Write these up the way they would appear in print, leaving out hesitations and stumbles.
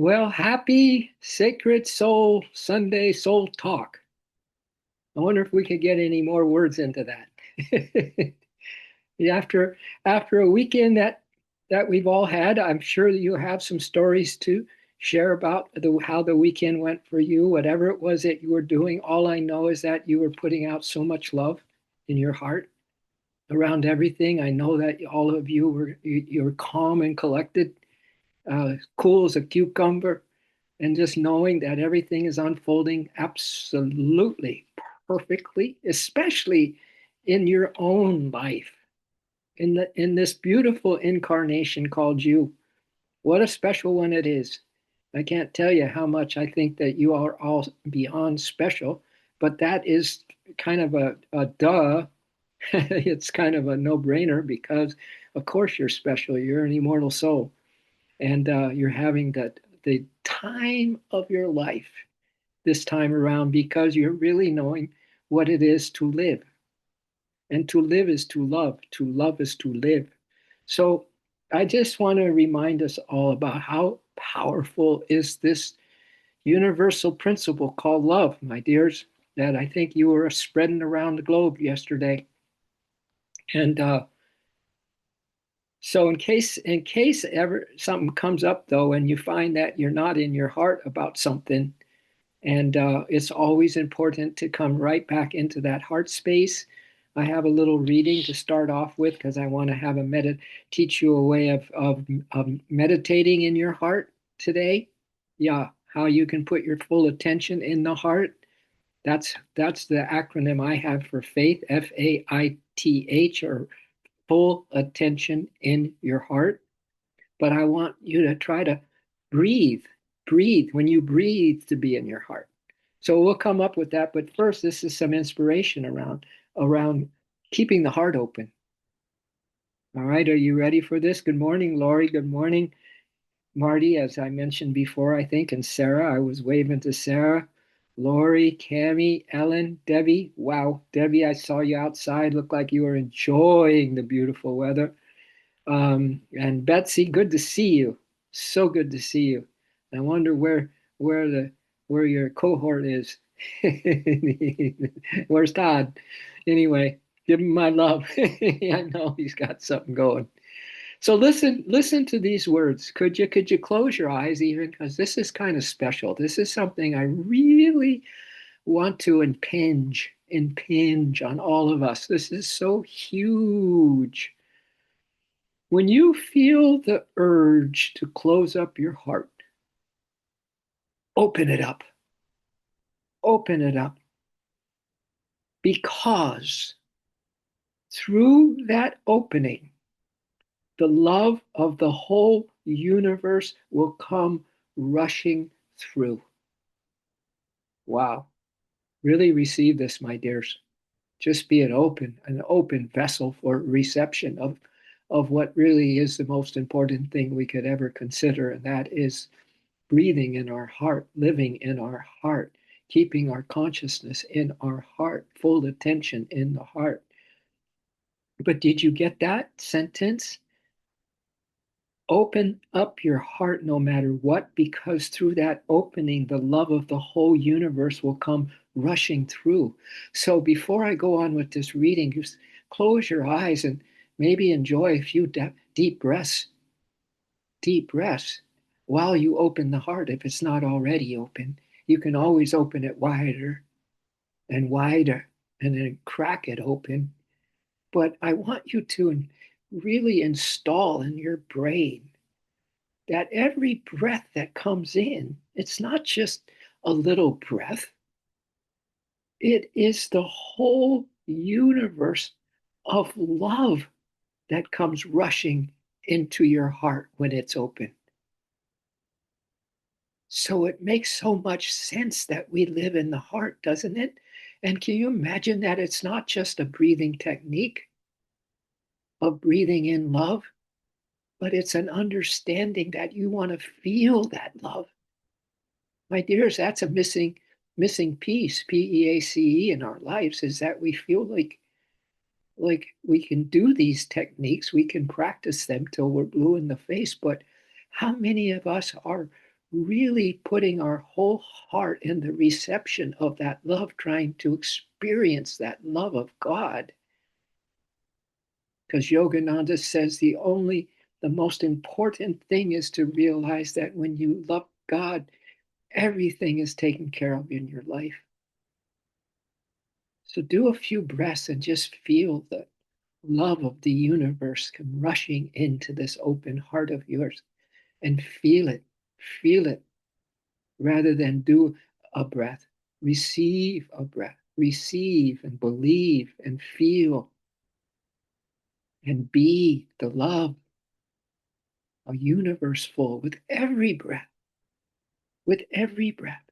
Well, happy Sacred Soul Sunday Soul Talk. I wonder if we could get any more words into that. Yeah, after a weekend that we've all had, I'm sure that you have some stories to share about how the weekend went for you, whatever it was that you were doing. All I know is that you were putting out so much love in your heart around everything. I know that all of you were calm and collected, cool as a cucumber, and just knowing that everything is unfolding absolutely perfectly, especially in your own life, in this beautiful incarnation called you. What a special one it is. I can't tell you how much I think that you are all beyond special, but that is kind of a duh. It's kind of a no-brainer because of course you're special. You're an immortal soul, and you're having the time of your life this time around because you're really knowing what it is to live. And to live is to love is to live. So I just want to remind us all about how powerful is this universal principle called love, my dears, that I think you were spreading around the globe yesterday. And so in case ever something comes up though, and you find that you're not in your heart about something, and it's always important to come right back into that heart space. I have a little reading to start off with because I want to have teach you a way of meditating in your heart today. Yeah, how you can put your full attention in the heart. That's the acronym I have for faith, FAITH, or full attention in your heart. But I want you to try to breathe, breathe when you breathe to be in your heart. So we'll come up with that. But first, this is some inspiration around keeping the heart open. All right, are you ready for this? Good morning, Lori. Good morning, Marty. As I mentioned before, I think, and Sarah. I was waving to Sarah, Lori, Cami, Ellen, Debbie. Wow, Debbie, I saw you outside. Looked like you were enjoying the beautiful weather. And Betsy, good to see you. So good to see you. I wonder where the where your cohort is. Where's Todd? Anyway, give him my love. I know he's got something going. So listen to these words. Could you close your eyes even because this is kind of special. This is something I really want to impinge on all of us. This is so huge. When you feel the urge to close up your heart, open it up. Open it up. Because through that opening, the love of the whole universe will come rushing through. Wow. Really receive this, my dears. Just be an open vessel for reception of what really is the most important thing we could ever consider, and that is breathing in our heart, living in our heart, keeping our consciousness in our heart, full attention in the heart. But did you get that sentence? Open up your heart no matter what, because through that opening, the love of the whole universe will come rushing through. So before I go on with this reading, just close your eyes and maybe enjoy a few deep breaths while you open the heart. If it's not already open, you can always open it wider and wider and then crack it open. But I want you to really install in your brain that every breath that comes in, it's not just a little breath, it is the whole universe of love that comes rushing into your heart when it's open. So it makes so much sense that we live in the heart, doesn't it? And can you imagine that it's not just a breathing technique of breathing in love, but it's an understanding that you want to feel that love. My dears, that's a missing piece, PEACE, in our lives, is that we feel like we can do these techniques, we can practice them till we're blue in the face, but how many of us are really putting our whole heart in the reception of that love, trying to experience that love of God. Because Yogananda says the most important thing is to realize that when you love God, everything is taken care of in your life. So do a few breaths and just feel the love of the universe come rushing into this open heart of yours and feel it rather than do a breath. Receive a breath, receive and believe and feel and be the love, a universe full with every breath, with every breath.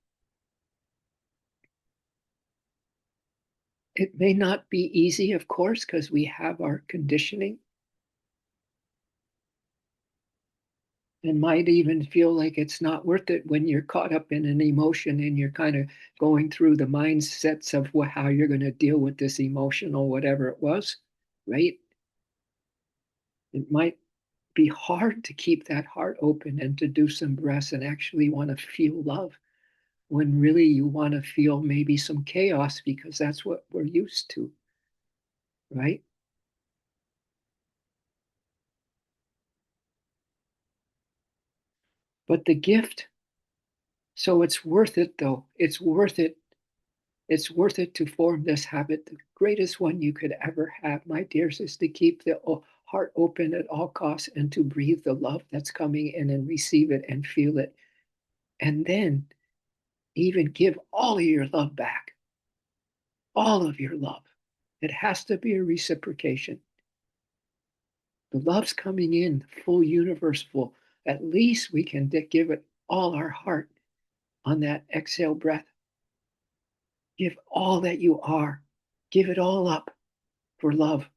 It may not be easy, of course, because we have our conditioning and might even feel like it's not worth it when you're caught up in an emotion and you're kind of going through the mindsets of how you're going to deal with this emotion or whatever it was, right? It might be hard to keep that heart open and to do some breaths and actually want to feel love when really you want to feel maybe some chaos because that's what we're used to, right? But the gift, so it's worth it though. It's worth it. It's worth it to form this habit. The greatest one you could ever have, my dears, is to keep the heart open at all costs and to breathe the love that's coming in and receive it and feel it. And then even give all of your love back, all of your love. It has to be a reciprocation. The love's coming in, full universe full. At least we can give it all our heart on that exhale breath. Give all that you are. Give it all up for love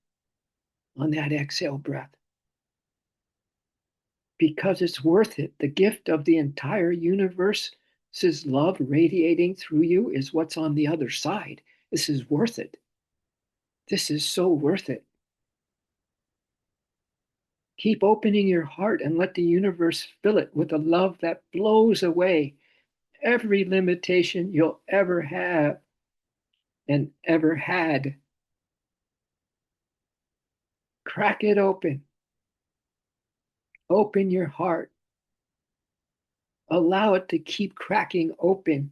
on that exhale breath. Because it's worth it. The gift of the entire universe's love radiating through you is what's on the other side. This is worth it. This is so worth it. Keep opening your heart and let the universe fill it with a love that blows away every limitation you'll ever have and ever had. Crack it open. Open your heart. Allow it to keep cracking open.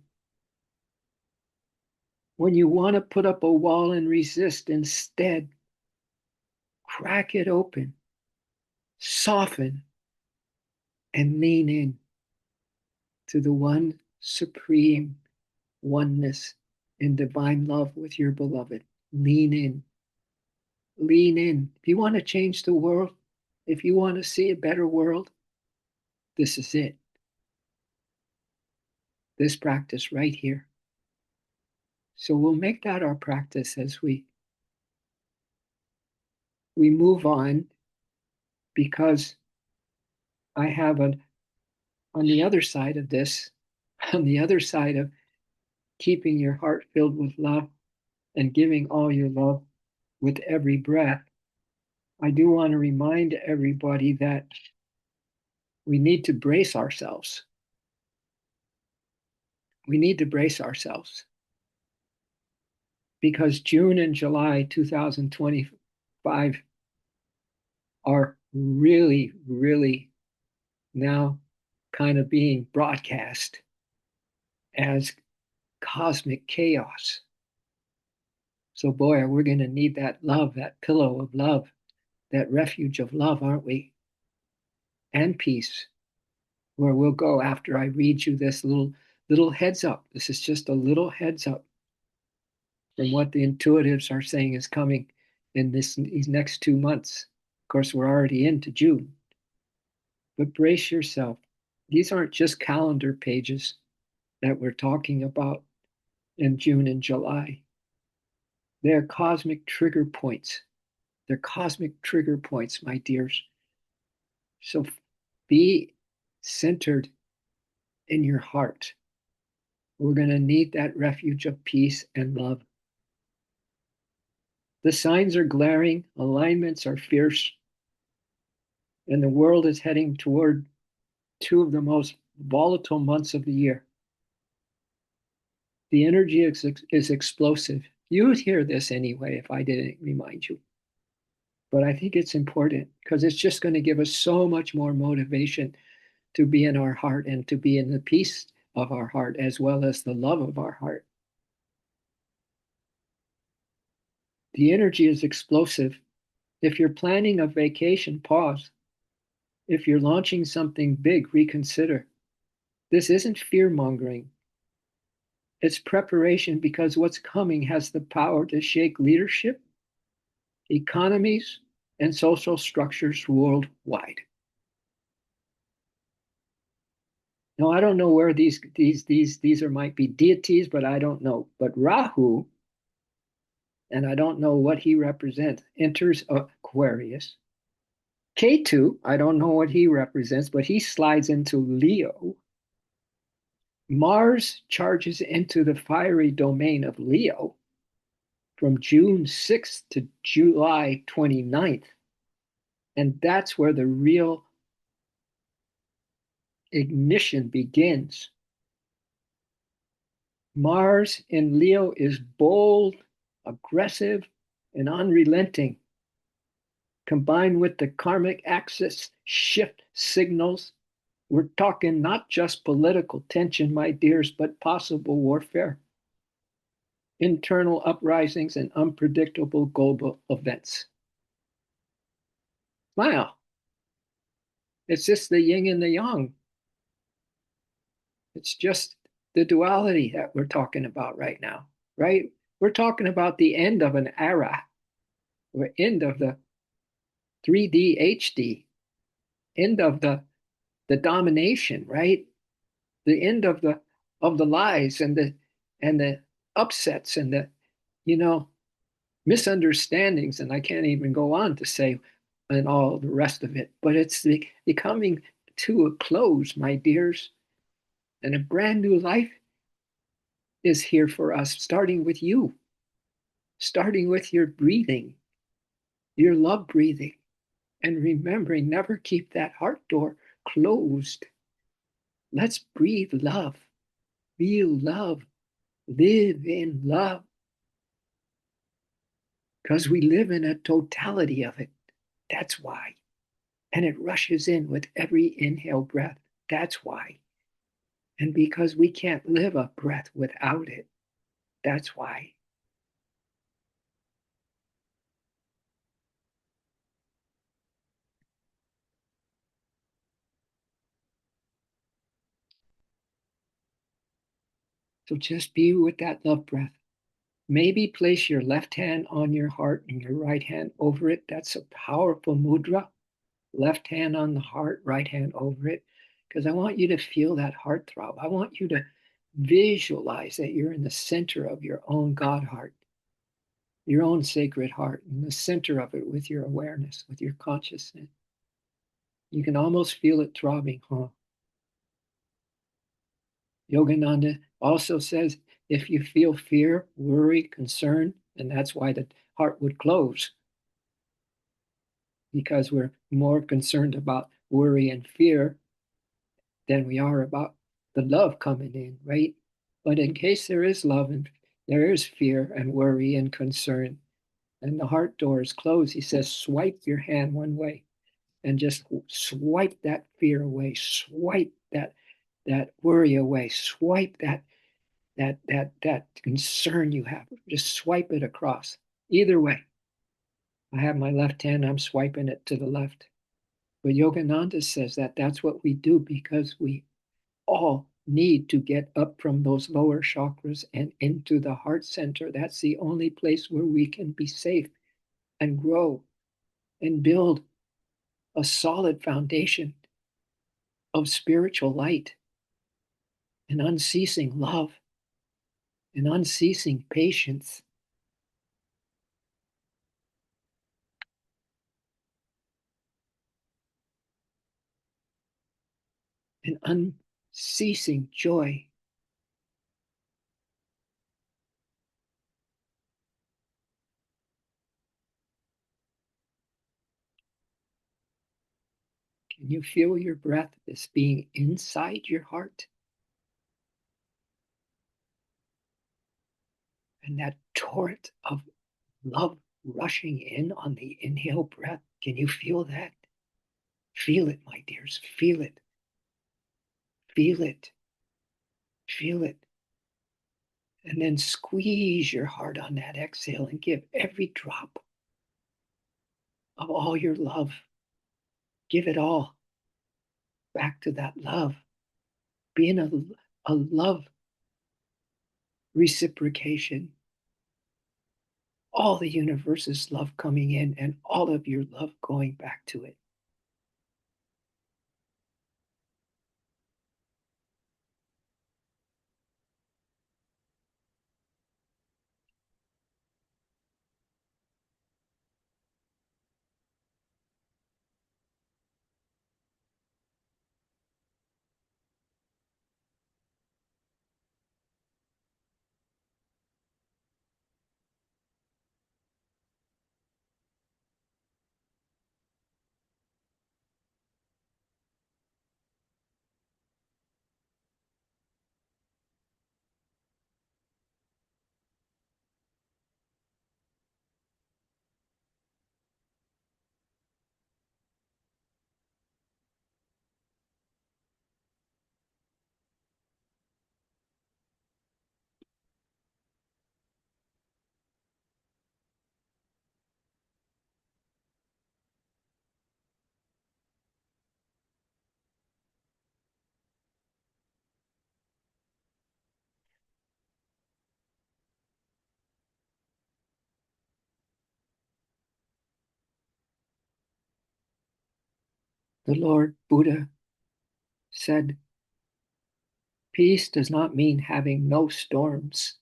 When you want to put up a wall and resist, instead, crack it open. Soften and lean in to the one supreme oneness in divine love with your beloved. Lean in. Lean in. If you want to change the world, if you want to see a better world, this is it. This practice right here. So we'll make that our practice as we move on, because I have on the other side of this, on the other side of keeping your heart filled with love and giving all your love with every breath, I do want to remind everybody that we need to brace ourselves. We need to brace ourselves because June and July 2025 are really, really now kind of being broadcast as cosmic chaos. So, boy, we're going to need that love, that pillow of love, that refuge of love, aren't we? And peace, where we'll go after I read you this little heads up. This is just a little heads up from what the intuitives are saying is coming in these next 2 months. Of course, we're already into June, but brace yourself. These aren't just calendar pages that we're talking about in June and July. They're cosmic trigger points. They're cosmic trigger points, my dears. So be centered in your heart. We're going to need that refuge of peace and love. The signs are glaring, alignments are fierce, and the world is heading toward two of the most volatile months of the year. The energy is explosive. You would hear this anyway if I didn't remind you. But I think it's important because it's just going to give us so much more motivation to be in our heart and to be in the peace of our heart as well as the love of our heart. The energy is explosive. If you're planning a vacation, pause. If you're launching something big, reconsider. This isn't fear mongering. It's preparation because what's coming has the power to shake leadership, economies, and social structures worldwide. Now, I don't know where these are might be deities, but I don't know. But Rahu, and I don't know what he represents, enters Aquarius. Ketu, I don't know what he represents, but he slides into Leo. Mars charges into the fiery domain of Leo from June 6th to July 29th. And that's where the real ignition begins. Mars in Leo is bold, aggressive, and unrelenting. Combined with the karmic axis shift signals, we're talking not just political tension, my dears, but possible warfare, internal uprisings, and unpredictable global events. Smile. It's just the yin and the yang. It's just the duality that we're talking about right now, right? We're talking about the end of an era, or end of the 3D HD, end of the domination, right? The end of the lies and the upsets and the you know misunderstandings, and I can't even go on to say and all the rest of it. But it's the coming to a close, my dears, and a brand new life is here for us, starting with you, starting with your breathing, your love breathing, and remembering never keep that heart door closed. Let's breathe love, feel love, live in love, because we live in a totality of it. That's why. And it rushes in with every inhale breath. That's why. And because we can't live a breath without it. That's why. So just be with that love breath. Maybe place your left hand on your heart and your right hand over it. That's a powerful mudra. Left hand on the heart, right hand over it. Because I want you to feel that heart throb. I want you to visualize that you're in the center of your own God heart, your own sacred heart, in the center of it with your awareness, with your consciousness. You can almost feel it throbbing, huh? Yogananda also says if you feel fear, worry, concern, and that's why the heart would close, because we're more concerned about worry and fear than we are about the love coming in, right? But in case there is love and there is fear and worry and concern, and the heart door is closed, he says, swipe your hand one way and just swipe that fear away, swipe that worry away, swipe that concern you have. Just swipe it across. Either way. I have my left hand, I'm swiping it to the left. But Yogananda says that that's what we do because we all need to get up from those lower chakras and into the heart center. That's the only place where we can be safe and grow and build a solid foundation of spiritual light and unceasing love and unceasing patience and unceasing joy. Can you feel your breath as being inside your heart? And that torrent of love rushing in on the inhale breath. Can you feel that? Feel it, my dears. Feel it. Feel it. Feel it. And then squeeze your heart on that exhale and give every drop of all your love. Give it all back to that love. Be in a love reciprocation. All the universe's love coming in and all of your love going back to it. The Lord Buddha said, peace does not mean having no storms,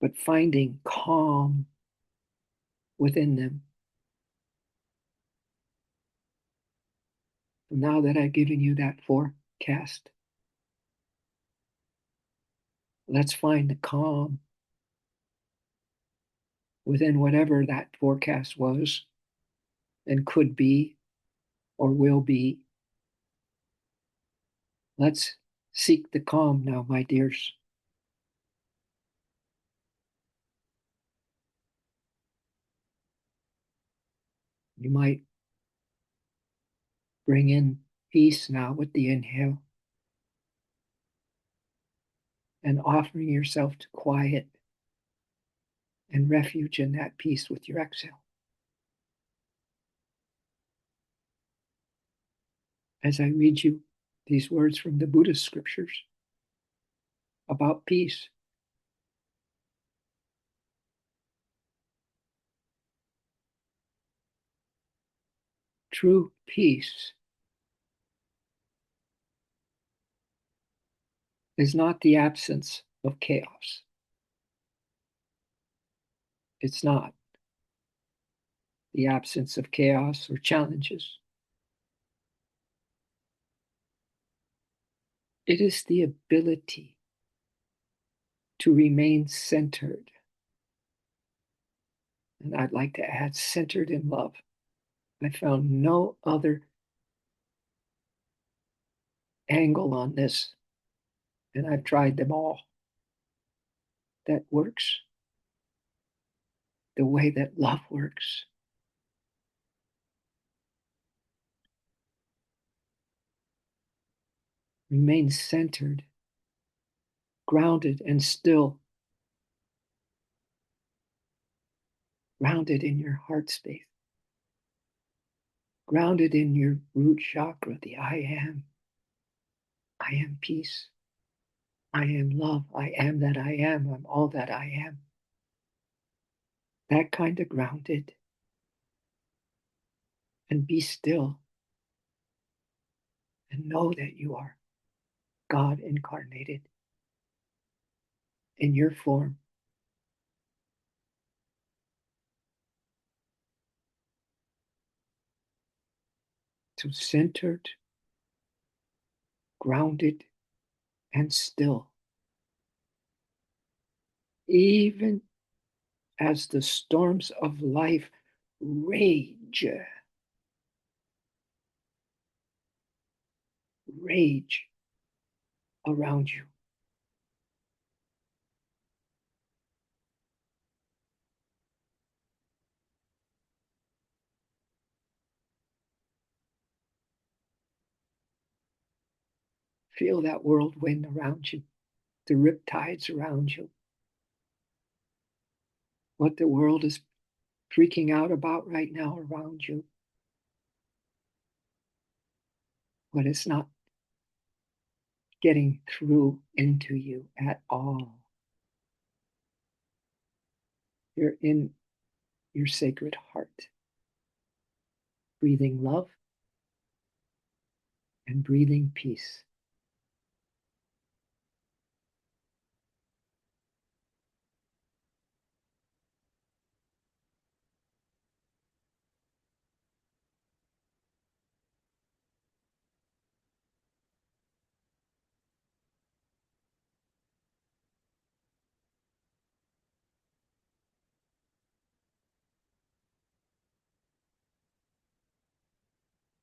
but finding calm within them. Now that I've given you that forecast, let's find the calm within whatever that forecast was and could be or will be. Let's seek the calm now, my dears. You might bring in peace now with the inhale and offering yourself to quiet and refuge in that peace with your exhale. As I read you these words from the Buddhist scriptures about peace, true peace is not the absence of chaos. It's not the absence of chaos or challenges. It is the ability to remain centered. And I'd like to add centered in love. I found no other angle on this, and I've tried them all, that works the way that love works. Remain centered, grounded, and still. Grounded in your heart space. Grounded in your root chakra, the I am. I am peace. I am love. I am that I am. I'm all that I am. That kind of grounded. And be still. And know that you are God incarnated in your form. So centered, grounded, and still. Even as the storms of life rage, rage around you. Feel that whirlwind around you, the riptides around you, what the world is freaking out about right now around you, but it's not getting through into you at all. You're in your sacred heart, breathing love and breathing peace.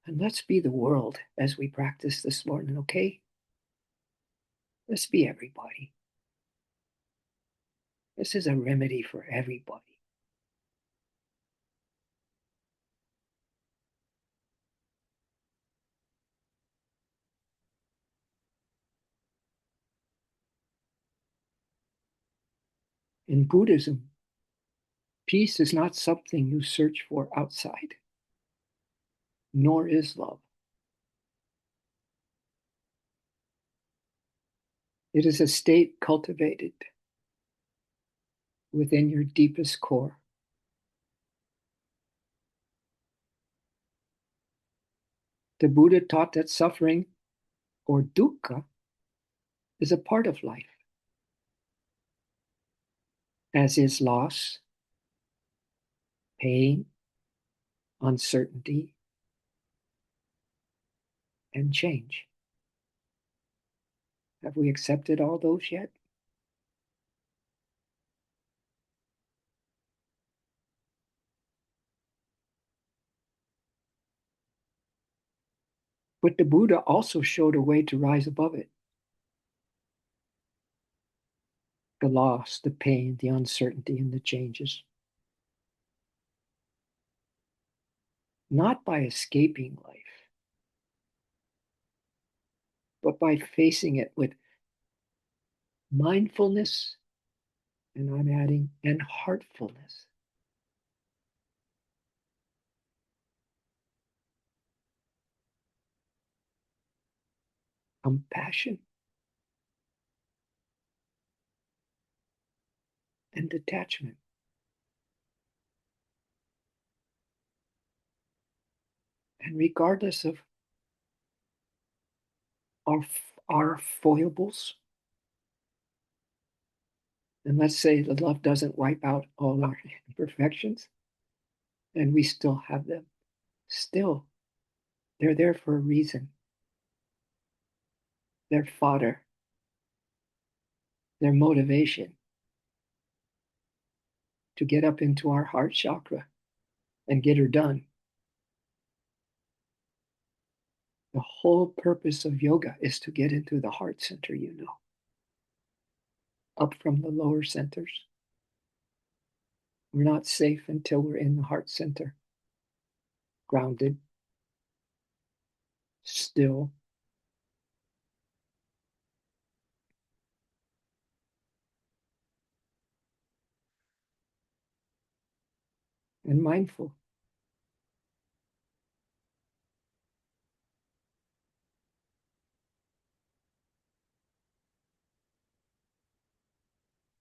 And let's be the world as we practice this morning, okay? Let's be everybody. This is a remedy for everybody. In Buddhism, peace is not something you search for outside, nor is love. It is a state cultivated within your deepest core. The Buddha taught that suffering, or dukkha, is a part of life, as is loss, pain, uncertainty, and change. Have we accepted all those yet? But the Buddha also showed a way to rise above it. The loss, the pain, the uncertainty, and the changes. Not by escaping life, but by facing it with mindfulness, and I'm adding, and heartfulness. Compassion and detachment. And regardless of our, our foibles, and let's say the love doesn't wipe out all our imperfections, and we still have them, still, they're there for a reason. They're fodder, their motivation to get up into our heart chakra and get her done. The whole purpose of yoga is to get into the heart center, up from the lower centers. We're not safe until we're in the heart center, grounded, still, and mindful.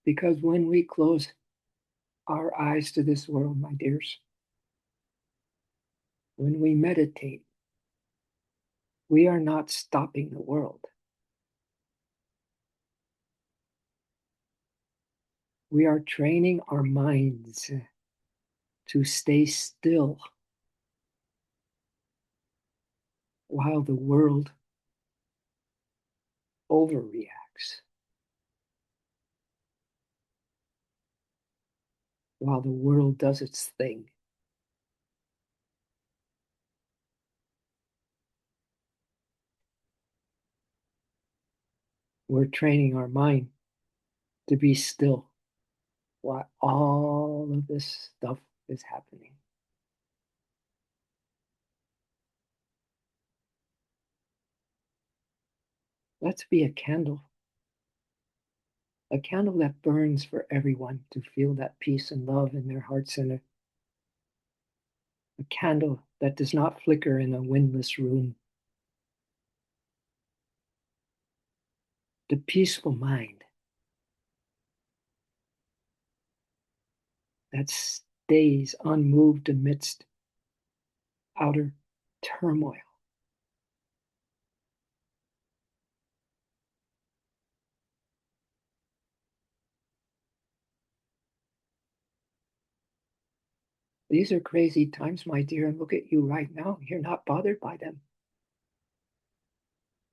Because when we close our eyes to this world, my dears, when we meditate, we are not stopping the world. We are training our minds to stay still while the world overreacts, while the world does its thing. we're training our mind to be still while all of this stuff is happening. Let's be a candle that burns for everyone to feel that peace and love in their heart center, a candle that does not flicker in a windless room, the peaceful mind that stays unmoved amidst outer turmoil. These are crazy times, my dear, and look at you right now. You're not bothered by them.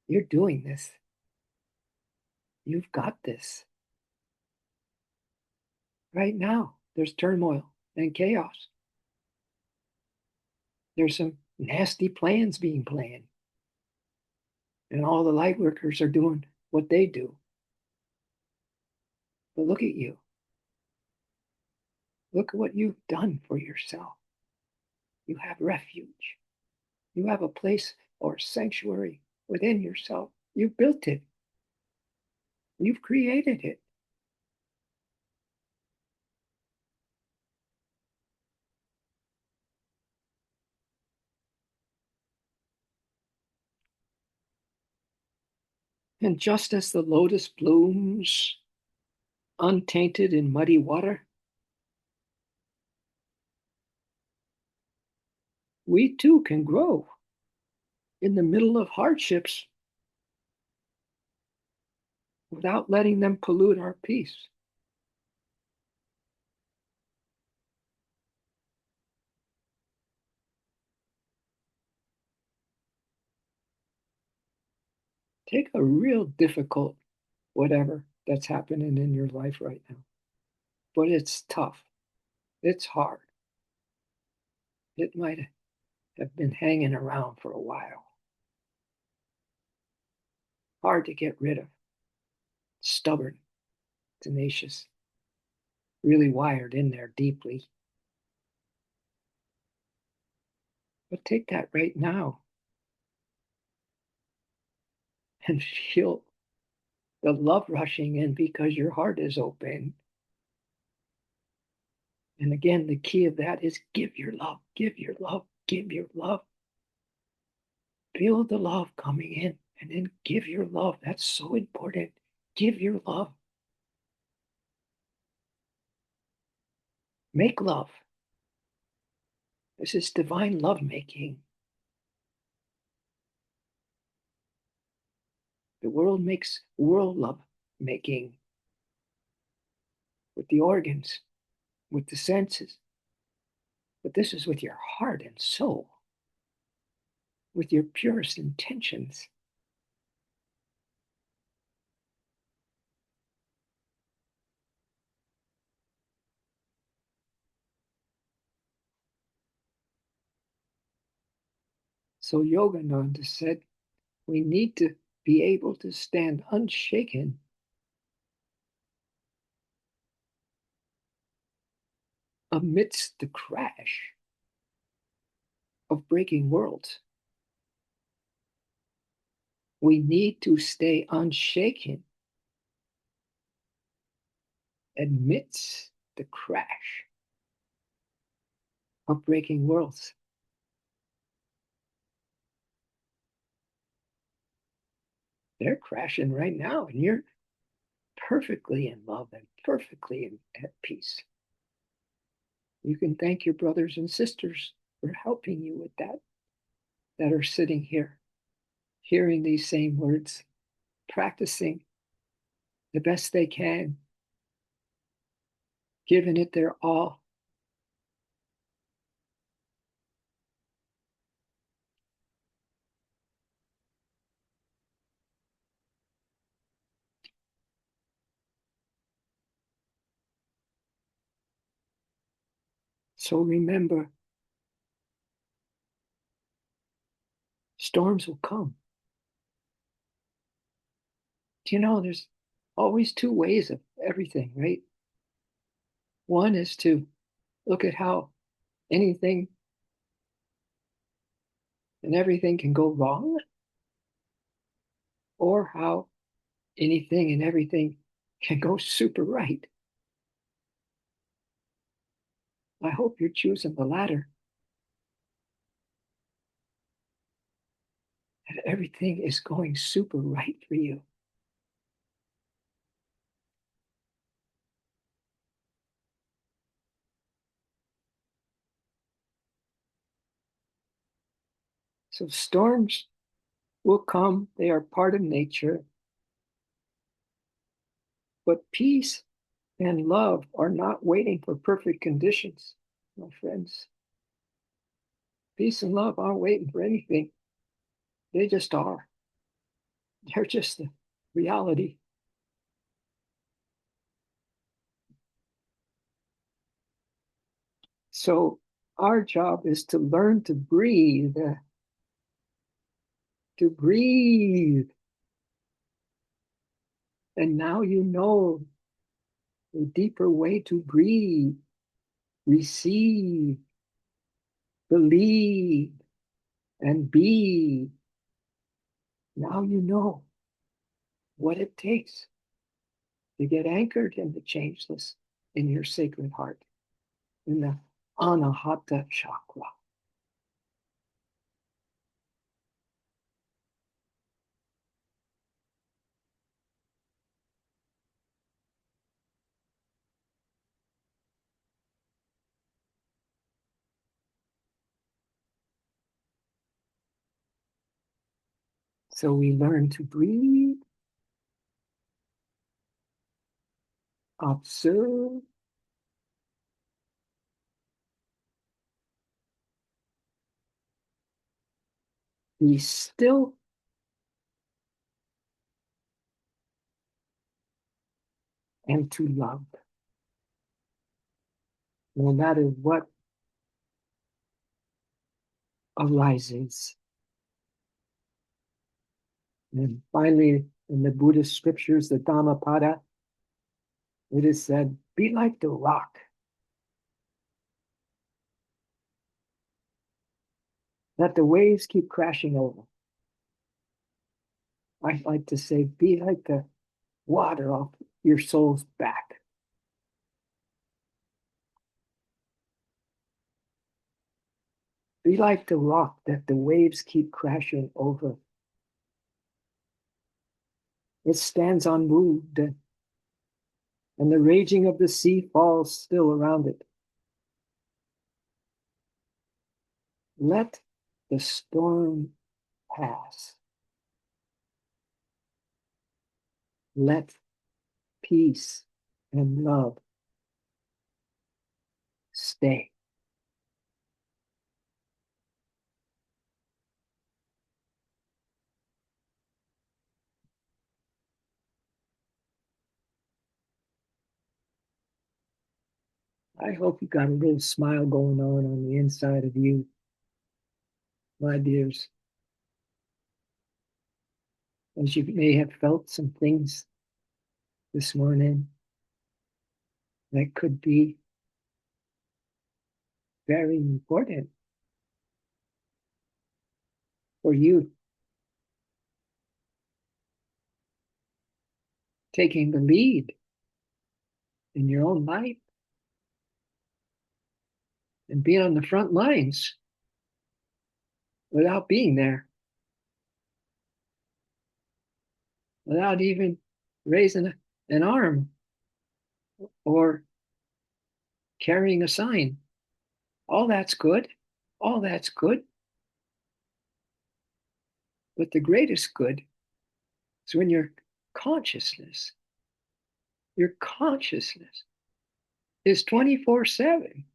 You're doing this. You've got this. Right now, there's turmoil and chaos. There's some nasty plans being planned, and all the light workers are doing what they do. But look at you. Look at what you've done for yourself. You have refuge. You have a place or sanctuary within yourself. You built it. You've created it. And just as the lotus blooms untainted in muddy water, we too can grow in the middle of hardships without letting them pollute our peace. Take a real difficult whatever that's happening in your life right now, but it's tough. It's hard. It might have been hanging around for a while. Hard to get rid of. Stubborn, tenacious, really wired in there deeply. But take that right now and feel the love rushing in because your heart is open. And again, the key of that is give your love, give your love, give your love. Feel the love coming in and then give your love. That's so important. Give your love. Make love. This is divine love making. The world makes world love making with the organs, with the senses. But this is with your heart and soul, with your purest intentions. So Yogananda said, we need to be able to stand unshaken amidst the crash of breaking worlds. We need to stay unshaken amidst the crash of breaking worlds. They're crashing right now, and you're perfectly in love and perfectly at peace. You can thank your brothers and sisters for helping you with that are sitting here, hearing these same words, practicing the best they can, giving it their all. So remember, storms will come. There's always two ways of everything, right? One is to look at how anything and everything can go wrong, or how anything and everything can go super right. I hope you're choosing the latter, that everything is going super right for you. So storms will come, they are part of nature, but peace and love are not waiting for perfect conditions, my friends. Peace and love aren't waiting for anything. They just are. They're just the reality. So our job is to learn to breathe. And now you know a deeper way to breathe, receive, believe, and be. Now you know what it takes to get anchored in the changeless in your sacred heart, in the Anahata chakra. So we learn to breathe, observe, be still, and to love, no matter what arises. And finally, in the Buddhist scriptures, the Dhammapada, it is said, be like the rock. Let the waves keep crashing over. I like to say, be like the water off your soul's back. Be like the rock that the waves keep crashing over. It stands unmoved, and the raging of the sea falls still around it. Let the storm pass. Let peace and love stay. I hope you got a little smile going on the inside of you, my dears, as you may have felt some things this morning that could be very important for you, taking the lead in your own life and being on the front lines without being there, without even raising an arm or carrying a sign. All that's good. All that's good. But the greatest good is when your consciousness is 24/7,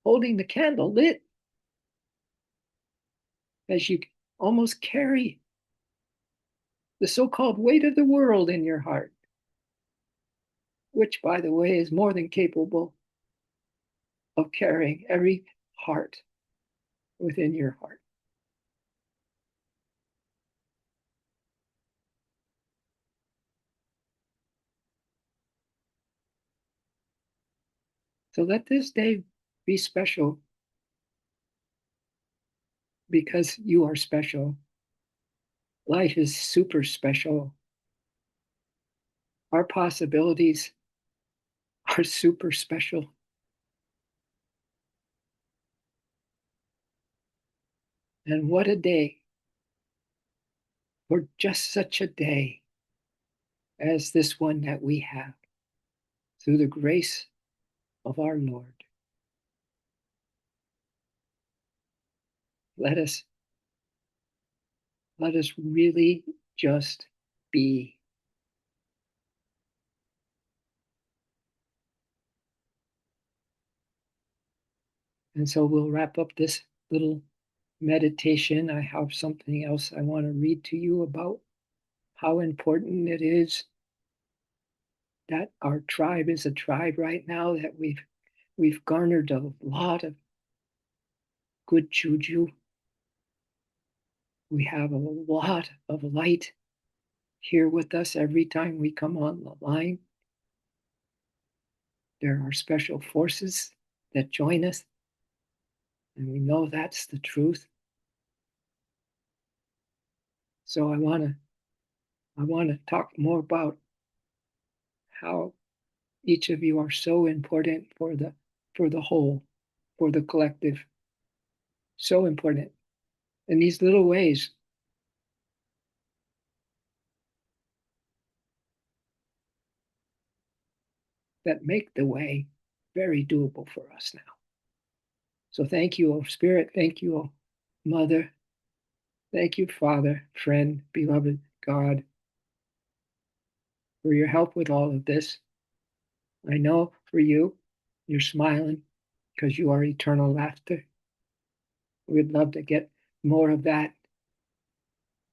holding the candle lit as you almost carry the so-called weight of the world in your heart, which, by the way, is more than capable of carrying every heart within your heart. So let this day be special because you are special. Life is super special. Our possibilities are super special. And what a day for just such a day as this one that we have through the grace of our Lord. Let us let us really just be. And so we'll wrap up this little meditation. I have something else I want to read to you about how important it is that our tribe is a tribe right now, that we've garnered a lot of good juju. We have a lot of light here with us every time we come on the line. There are special forces that join us, and we know that's the truth. So I want to talk more about how each of you are so important for the whole, for the collective. So important in these little ways that make the way very doable for us now. So thank you, O Spirit. Thank you, O Mother. Thank you, Father, friend, beloved God, for your help with all of this. I know for you, you're smiling because you are eternal laughter. We'd love to get more of that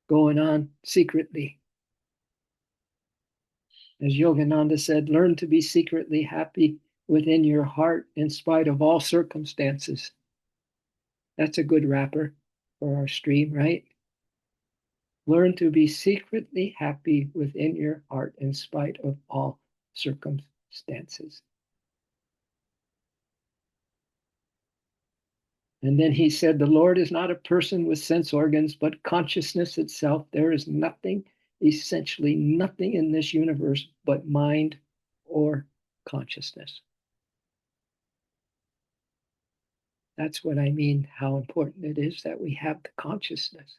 going on secretly. As Yogananda said, learn to be secretly happy within your heart in spite of all circumstances. That's a good wrapper for our stream, right? Learn to be secretly happy within your heart in spite of all circumstances. And then he said, the Lord is not a person with sense organs, but consciousness itself. There is nothing, essentially nothing in this universe but mind or consciousness. That's what I mean, how important it is that we have the consciousness,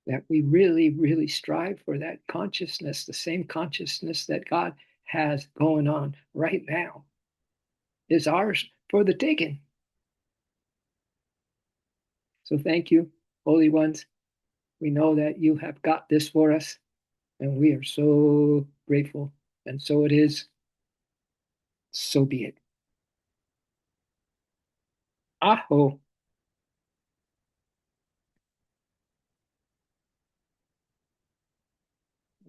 that we really, really strive for that consciousness, the same consciousness that God has going on right now is ours for the taking. So thank you, Holy Ones. We know that you have got this for us, and we are so grateful. And so it is. So be it. Aho.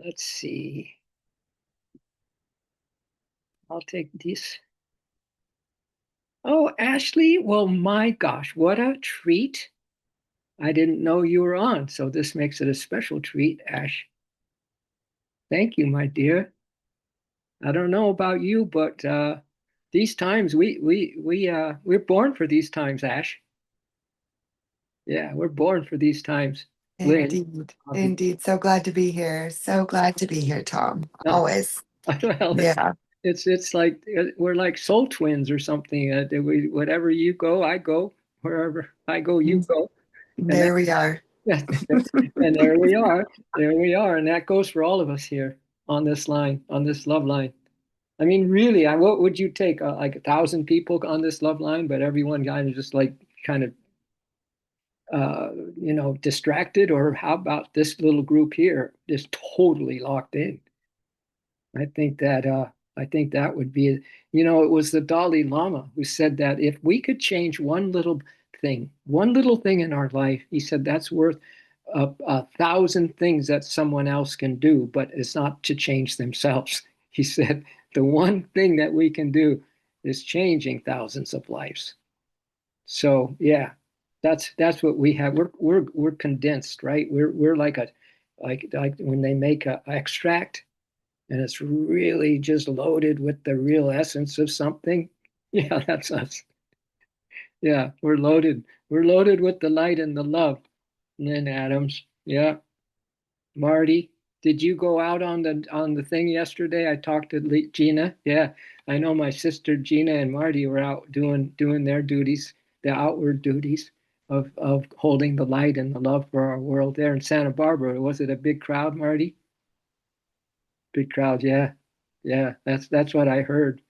Let's see. I'll take this. Oh, Ashley. Well, my gosh, what a treat. I didn't know you were on, so this makes it a special treat, Ash. Thank you, my dear. I don't know about you, but these times we're born for these times, Ash. Yeah, we're born for these times. Lynn, Indeed. Indeed. So glad to be here. So glad to be here, Tom. no, Always. well, Yeah. it's like we're like soul twins or something. Whatever you go, I go. Wherever I go, you go. And There we are. and there we are. There we are. And that goes for all of us here on this line, on this love line. I mean, really, what would you take? Like 1,000 people on this love line, but everyone kind of just like kind of distracted, or how about this little group here, just totally locked in? I think that I think that would be, it was the Dalai Lama who said that if we could change one little thing in our life, he said that's worth a thousand things that someone else can do, but it's not to change themselves. He said the one thing that we can do is changing thousands of lives. So yeah, that's what we have. We're condensed, right? We're like when they make a extract, and it's really just loaded with the real essence of something. Yeah, that's us. Yeah, we're loaded. We're loaded with the light and the love. Lynn Adams. Yeah. Marty, did you go out on the thing yesterday? I talked to Gina. Yeah, I know my sister Gina and Marty were out doing their duties, the outward duties of holding the light and the love for our world there in Santa Barbara. Was it a big crowd, Marty? Big crowd, yeah. Yeah, that's what I heard.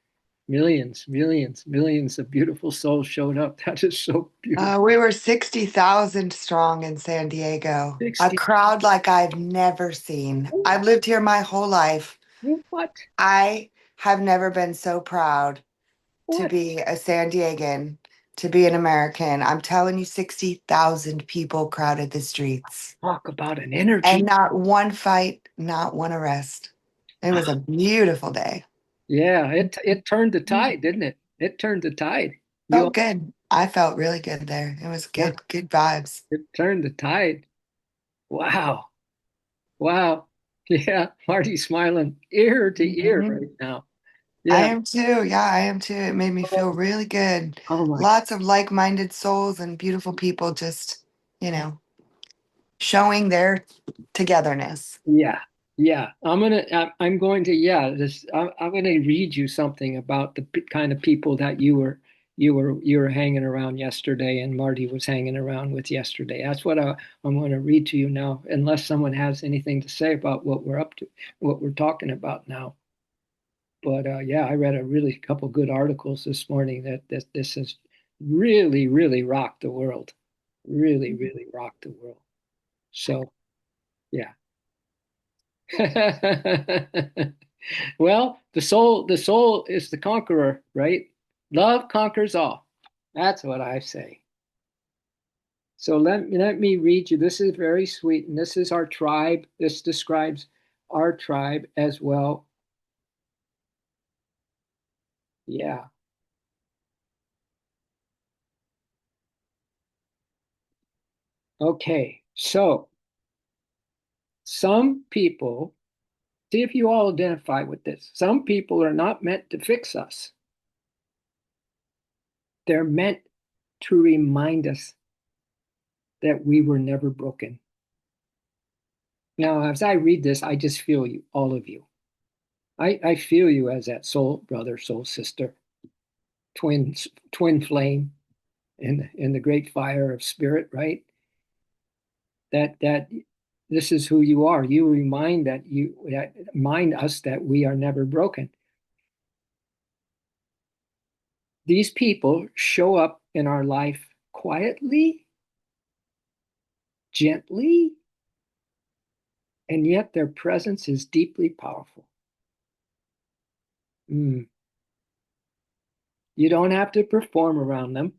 Millions, millions, millions of beautiful souls showed up. That is so beautiful. We were 60,000 strong in San Diego. A 60. crowd like I've never seen. I've lived here my whole life. What? I have never been so proud to What? be a San Diegan, to be an American. I'm telling you, 60,000 people crowded the streets. Talk about an And energy. not one fight, not one arrest. It was a beautiful day. Yeah, it turned the tide, didn't it? It turned the tide. You Felt good. I felt really good there. It was Yeah, good vibes. it turned the tide. Wow. Wow. Yeah, Marty's smiling ear to ear Mhm. right now. I Yeah. am too. Yeah, I am too. It made me feel really good. Oh my. Lots of like-minded souls and beautiful people just, you know, showing their togetherness. Yeah. Yeah. I'm going to yeah, I'm going to read you something about the kind of people that you were hanging around yesterday and Marty was hanging around with yesterday. That's what I'm going to read to you now, unless someone has anything to say about what we're up to, what we're talking about now. But yeah, I read a really couple good articles this morning that this has really, really rocked the world. Really, really rocked the world. So yeah. Well, the soul is the conqueror, right? Love conquers all. That's what I say. So let me read you. This is very sweet, and this is our tribe. This describes our tribe as well. Yeah. Okay. So some people, see if you all identify with this. Some people are not meant to fix us. They're meant to remind us that we were never broken. Now, as I read this, I just feel you, all of you. I feel you as that soul brother, soul sister, twin twin flame in the great fire of spirit, right? That this is who you are. You remind us that we are never broken. These people show up in our life quietly, gently, and yet their presence is deeply powerful. Mm. You don't have to perform around them.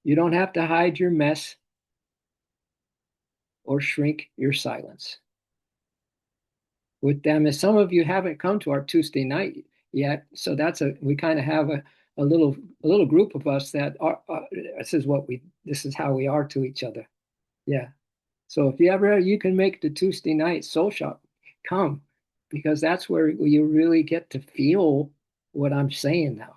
You don't have to hide your mess or shrink your silence with them. As some of you haven't come to our Tuesday night yet, so we kind of have a little group of us that are this is how we are to each other. Yeah. So if you can make the Tuesday night soul shop, come, because that's where you really get to feel what I'm saying now,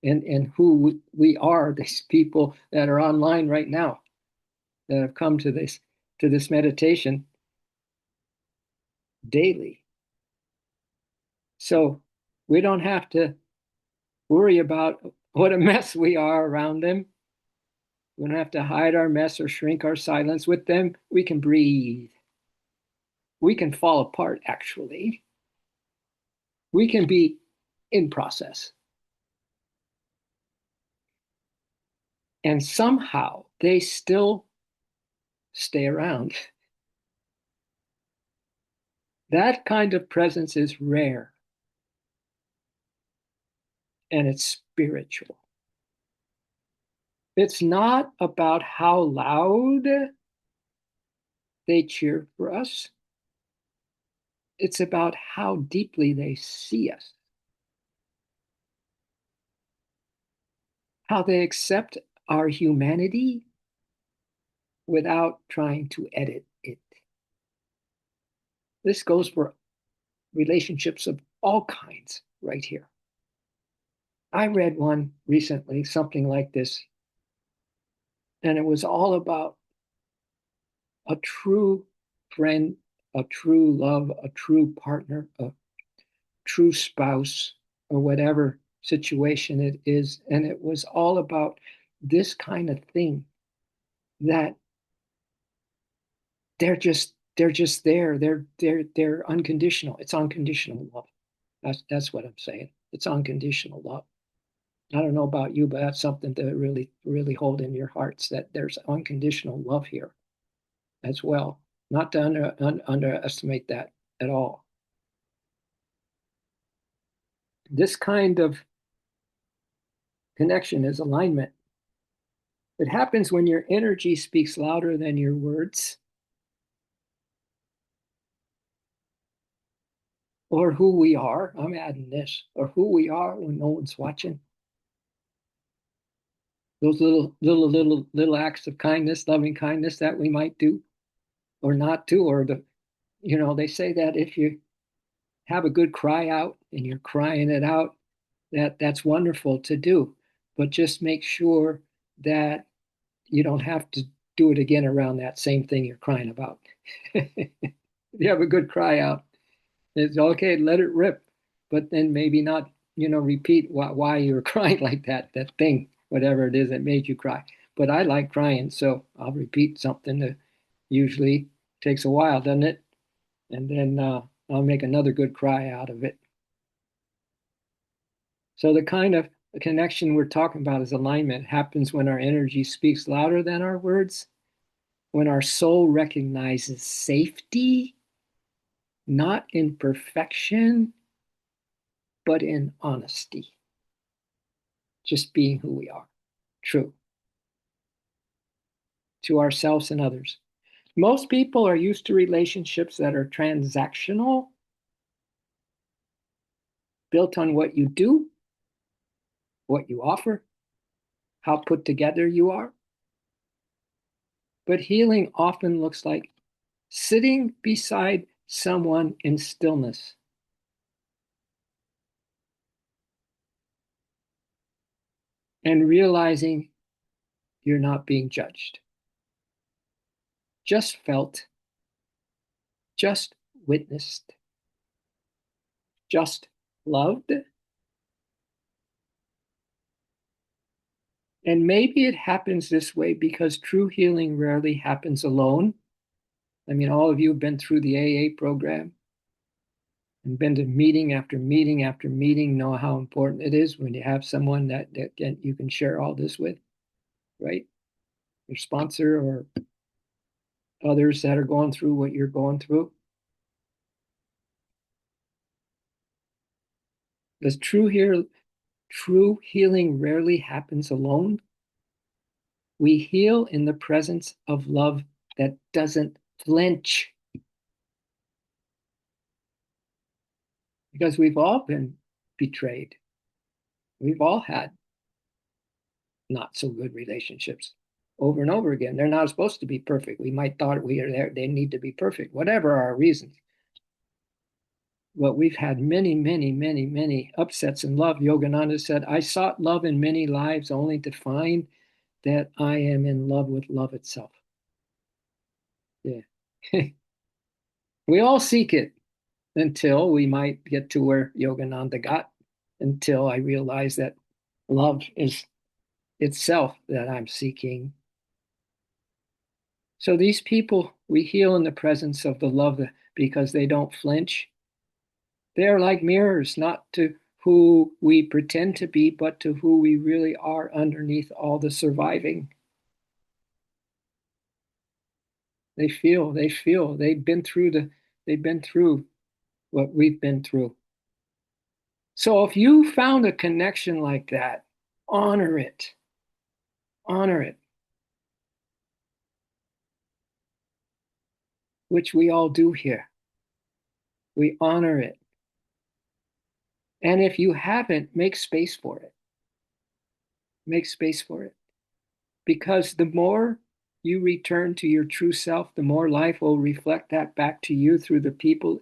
and who we are. These people that are online right now that have come to this meditation daily. So we don't have to worry about what a mess we are around them. We don't have to hide our mess or shrink our silence with them. We can breathe. We can fall apart, actually. We can be in process. And somehow they still stay around. That kind of presence is rare and it's spiritual. It's not about how loud they cheer for us, it's about how deeply they see us, how they accept our humanity without trying to edit it. This goes for relationships of all kinds right here. I read one recently, something like this, and it was all about a true friend, a true love, a true partner, a true spouse, or whatever situation it is. And it was all about this kind of thing that they're just there. They're unconditional. It's unconditional love. That's what I'm saying. It's unconditional love. I don't know about you, but that's something to really, really hold in your hearts that there's unconditional love here as well. Not to underestimate that at all. This kind of connection is alignment. It happens when your energy speaks louder than your words or who we are. I'm adding this, or who we are when no one's watching. Those little acts of kindness, loving kindness that we might do or not do, or they say that if you have a good cry out and you're crying it out, that's wonderful to do. But just make sure that you don't have to do it again around that same thing you're crying about. If you have a good cry out, it's okay, let it rip, but then maybe not, repeat why you were crying like that thing, whatever it is that made you cry. But I like crying, so I'll repeat something that usually takes a while, doesn't it? And then I'll make another good cry out of it. So the kind of connection we're talking about is alignment happens when our energy speaks louder than our words, when our soul recognizes safety, not in perfection, but in honesty, just being who we are, true to ourselves and others. Most people are used to relationships that are transactional, built on what you do, what you offer, how put together you are. But healing often looks like sitting beside someone in stillness, and realizing you're not being judged, just felt, just witnessed, just loved. And maybe it happens this way because true healing rarely happens alone. I mean, all of you have been through the AA program and been to meeting after meeting after meeting, know how important it is when you have someone that you can share all this with, right? Your sponsor or others that are going through what you're going through. Does true healing rarely happens alone? We heal in the presence of love that doesn't flinch, because we've all been betrayed. We've all had not so good relationships over and over again. They're not supposed to be perfect. We might thought we are there, they need to be perfect, whatever our reasons. But we've had many, many, many, many upsets in love. Yogananda said, I sought love in many lives only to find that I am in love with love itself. Yeah. We all seek it until we might get to where Yogananda got, until I realize that love is itself that I'm seeking. So these people, we heal in the presence of the love because they don't flinch. They're like mirrors, not to who we pretend to be, but to who we really are underneath all the surviving. They feel, they've been through what we've been through. So if you found a connection like that, honor it, honor it, which we all do here. We honor it. And if you haven't, make space for it. Make space for it. Because the more you return to your true self, the more life will reflect that back to you through the people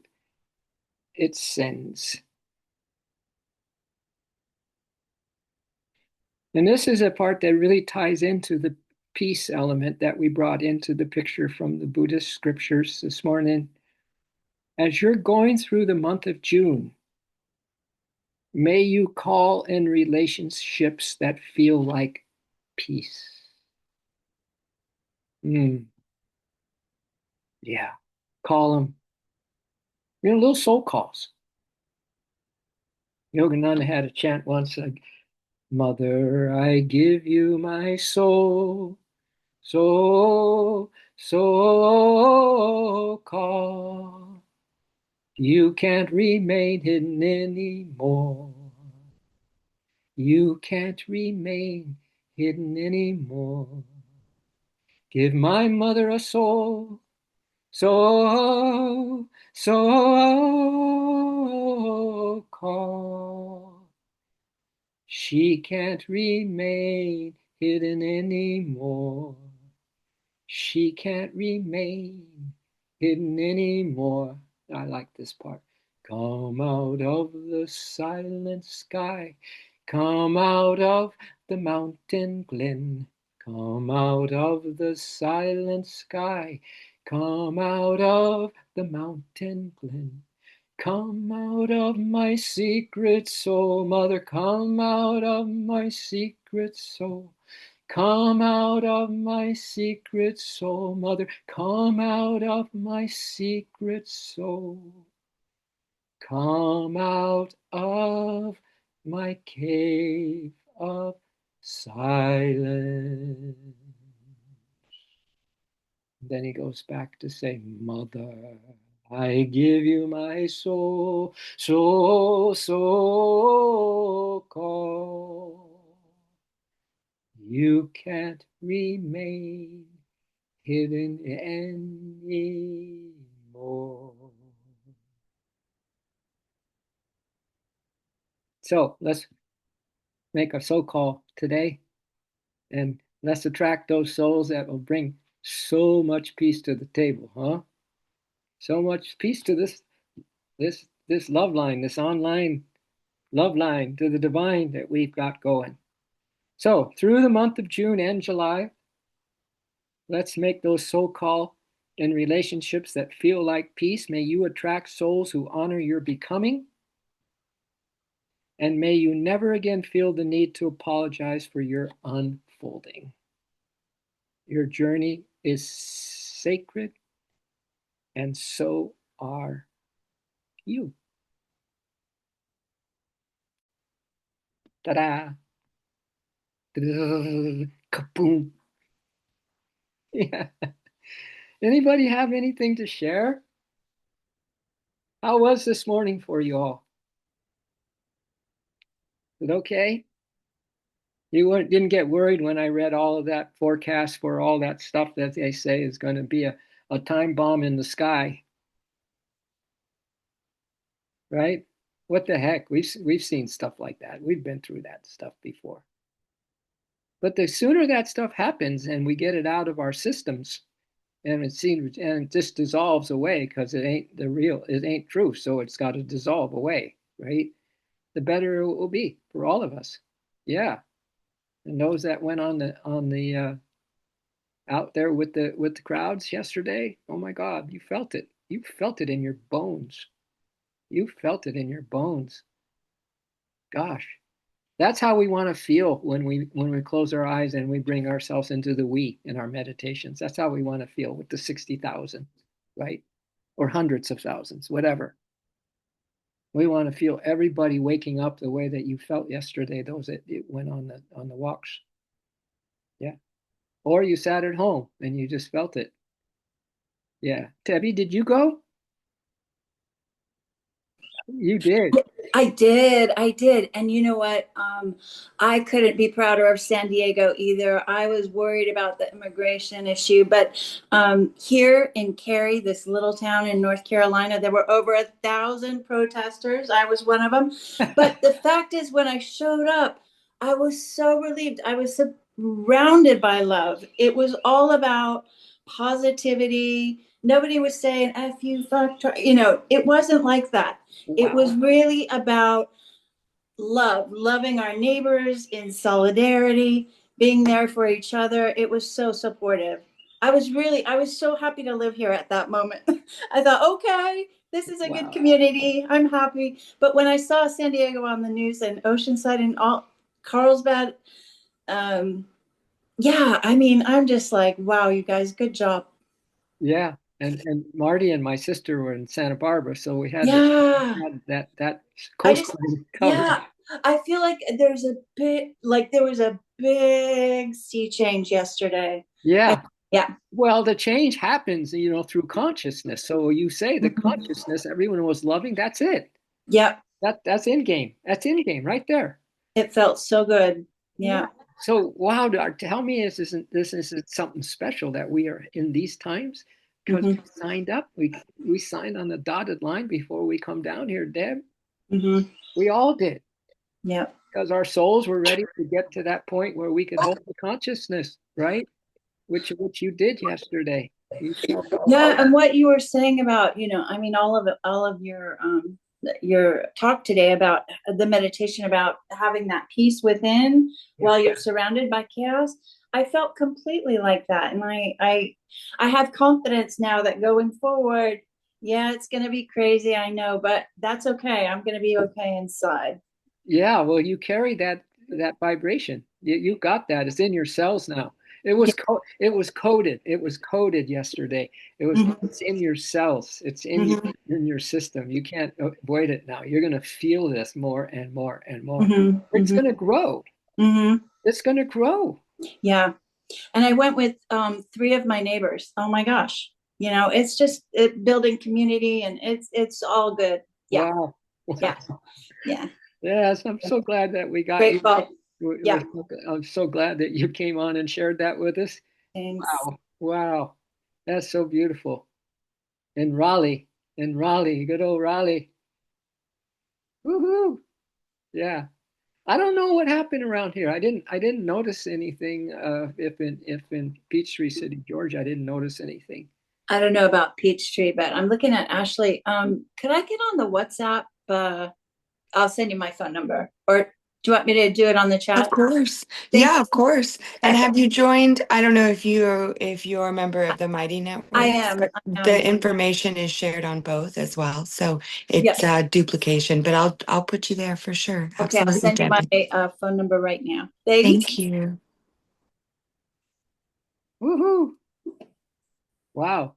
it sends. And this is a part that really ties into the peace element that we brought into the picture from the Buddhist scriptures this morning. As you're going through the month of June, may you call in relationships that feel like peace. Yeah, call them. Little soul calls. Yogananda had a chant once like, Mother, I give you my soul, so call. You can't remain hidden anymore. You can't remain hidden anymore. Give my mother a soul, so call. She can't remain hidden anymore. She can't remain hidden anymore. I like this part. Come out of the silent sky. Come out of the mountain glen. Come out of the silent sky. Come out of the mountain glen. Come out of my secret soul, mother, come out of my secret soul. Come out of my secret soul, mother, come out of my secret soul. Come out of my cave of silence. Then he goes back to say, Mother, I give you my soul, so call. You can't remain hidden anymore. So let's make a soul call today and let's attract those souls that will bring so much peace to the table, huh? So much peace to this love line, this online love line to the divine that we've got going. So through the month of June and July, let's make those so-called in relationships that feel like peace. May you attract souls who honor your becoming, and may you never again feel the need to apologize for your unfolding. Your journey is sacred, and so are you. Ta-da! Kaboom! Yeah. Anybody have anything to share? How was this morning for you all? Is it okay? You didn't get worried when I read all of that forecast for all that stuff that they say is going to be a time bomb in the sky, right? What the heck? We've seen stuff like that. We've been through that stuff before. But the sooner that stuff happens and we get it out of our systems and it just dissolves away because it ain't it ain't true. So it's got to dissolve away, right? The better it will be for all of us. Yeah. And those that went on the out there with the crowds yesterday, oh my God, you felt it. You felt it in your bones. You felt it in your bones. Gosh, that's how we want to feel when we close our eyes and we bring ourselves into the we in our meditations. That's how we want to feel with the 60,000, right? Or hundreds of thousands, whatever. We want to feel everybody waking up the way that you felt yesterday, those that went on the walks. Yeah. Or you sat at home and you just felt it. Yeah. Tebby, did you go? You did. I did. And you know what? I couldn't be prouder of San Diego either. I was worried about the immigration issue, but here in Cary, this little town in North Carolina, there were over 1,000 protesters. I was one of them. But the fact is, when I showed up, I was so relieved. I was surrounded by love. It was all about positivity. Nobody was saying "f you, fuck," it wasn't like that. It was Wow. really about love, loving our neighbors in solidarity, being there for each other. It was so supportive. I was so happy to live here at that moment. I thought, okay, this is a good Wow. community. I'm happy. But when I saw San Diego on the news and Oceanside and all Carlsbad, um, yeah, I mean, I'm just like, wow, you guys, good job. Yeah. And Marty and my sister were in Santa Barbara, so we had Yeah. that I just, coastline covered. yeah, I feel like there was a big sea change yesterday. I, Yeah. yeah. Well, the change happens, through consciousness. So you say the Mhm. consciousness everyone was loving, that's it. Yeah. That's in game. That's in game right there. It felt so good. Yeah. Yeah. So wow, tell me, this isn't something special that we are in these times? Because Hmm. we signed up. We signed on the dotted line before we come down here, Deb. Hmm. We all did. Yeah. Because our souls were ready to get to that point where we could hold the consciousness, right? Which you did yesterday. You showed up. Yeah. And what you were saying about, I mean, all of your talk today about the meditation about having that peace within Yeah. while you're surrounded by chaos. I felt completely like that. And I have confidence now that going forward, yeah, it's going to be crazy. I know, but that's okay. I'm going to be okay inside. Yeah, well, you carry that vibration. You got that. It's in your cells now. Yeah. It was coded. It was coded yesterday. Hmm. It's in your cells. It's Hmm. in your system. You can't avoid it now. You're gonna feel this more and more and more. Hmm. It's Hmm. gonna grow. Hmm. It's gonna grow. Yeah. And I went with three of my neighbors. Oh my gosh. It's just building community and it's all good. Yeah. Wow. Yeah. Yeah. Yes, I'm so glad that we got you. Grateful. Yeah. I'm so glad that you came on and shared that with us. Thanks. Wow. Wow. That's so beautiful. In Raleigh, good old Raleigh. Woohoo! Yeah. I don't know what happened around here. I didn't notice anything. If in Peachtree City, Georgia, I didn't notice anything. I don't know about Peachtree, but I'm looking at Ashley. Could I get on the WhatsApp? I'll send you my phone number. Or do you want me to do it on the Of chat? course. Thank Yeah, you. of course. And Okay. have you joined? I don't know if you're a member of the Mighty I Networks, am. but I the am. information is shared on both as well. So Yep. it's duplication, but I'll put you there for sure. Okay. I'll Absolutely, send you my Debbie. phone number right now. Thanks. Thank you. Woohoo! Wow.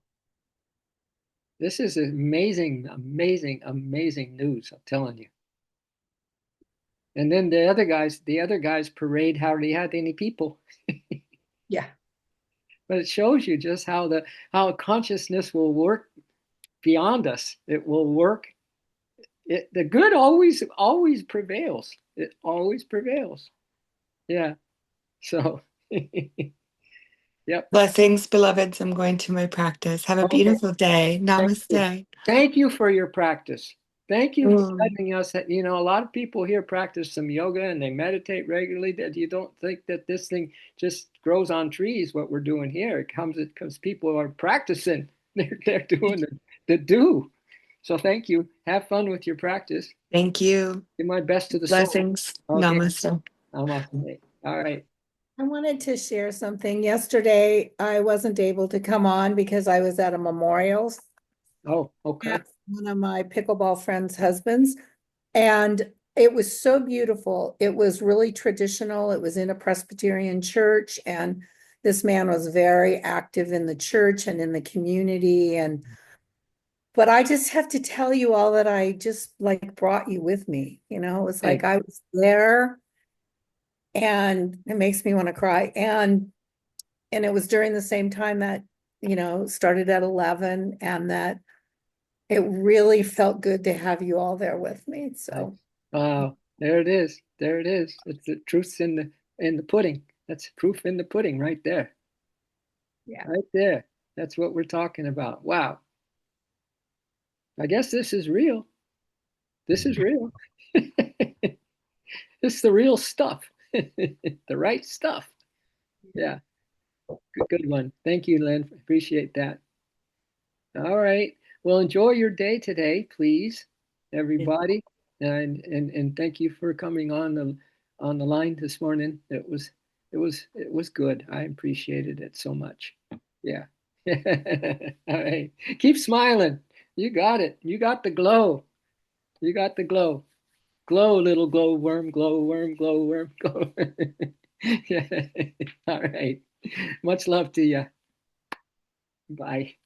This is amazing, amazing, amazing news. I'm telling you. And then the other guys parade hardly had any people. Yeah. But it shows you just how consciousness will work beyond us. It will work. The good always prevails. It always prevails. Yeah. So, yep. Blessings, beloveds. I'm going to my practice. Have a Okay. beautiful day. Thank you. Namaste. Thank you for your practice. Thank you for Mm. letting us. A lot of people here practice some yoga and they meditate regularly. That you don't think that this thing just grows on trees. What we're doing here, it comes because people are practicing. They're doing the do. So thank you. Have fun with your practice. Thank you. Do my best to the soul. Blessings. Okay. Namaste. Namaste. All right. I wanted to share something. Yesterday, I wasn't able to come on because I was at a memorial Oh, okay. at one of my pickleball friends' husbands. And it was so beautiful. It was really traditional. It was in a Presbyterian church, and this man was very active in the church and in the community. But I just have to tell you all that I just like brought you with me. It was Hey, like I was there, and it makes me want to cry. And it was during the same time that, started at 11, and that it really felt good to have you all there with me. nice. So, There it is. There it is. It's the truth in the pudding. That's proof in the pudding right there. yeah. Right there. That's what we're talking about. Wow. I guess this is real. This is real. This is the real stuff. The right stuff. Yeah, good one. Thank you, Lynn. Appreciate that. All right. Well, enjoy your day today, please, everybody. And thank you for coming on the line this morning. It was good. I appreciated it so much. Yeah. All right. Keep smiling. You got it. You got the glow. You got the glow. Glow, little glow worm, glow worm, glow worm, glow worm. Yeah. All right. Much love to you. Bye.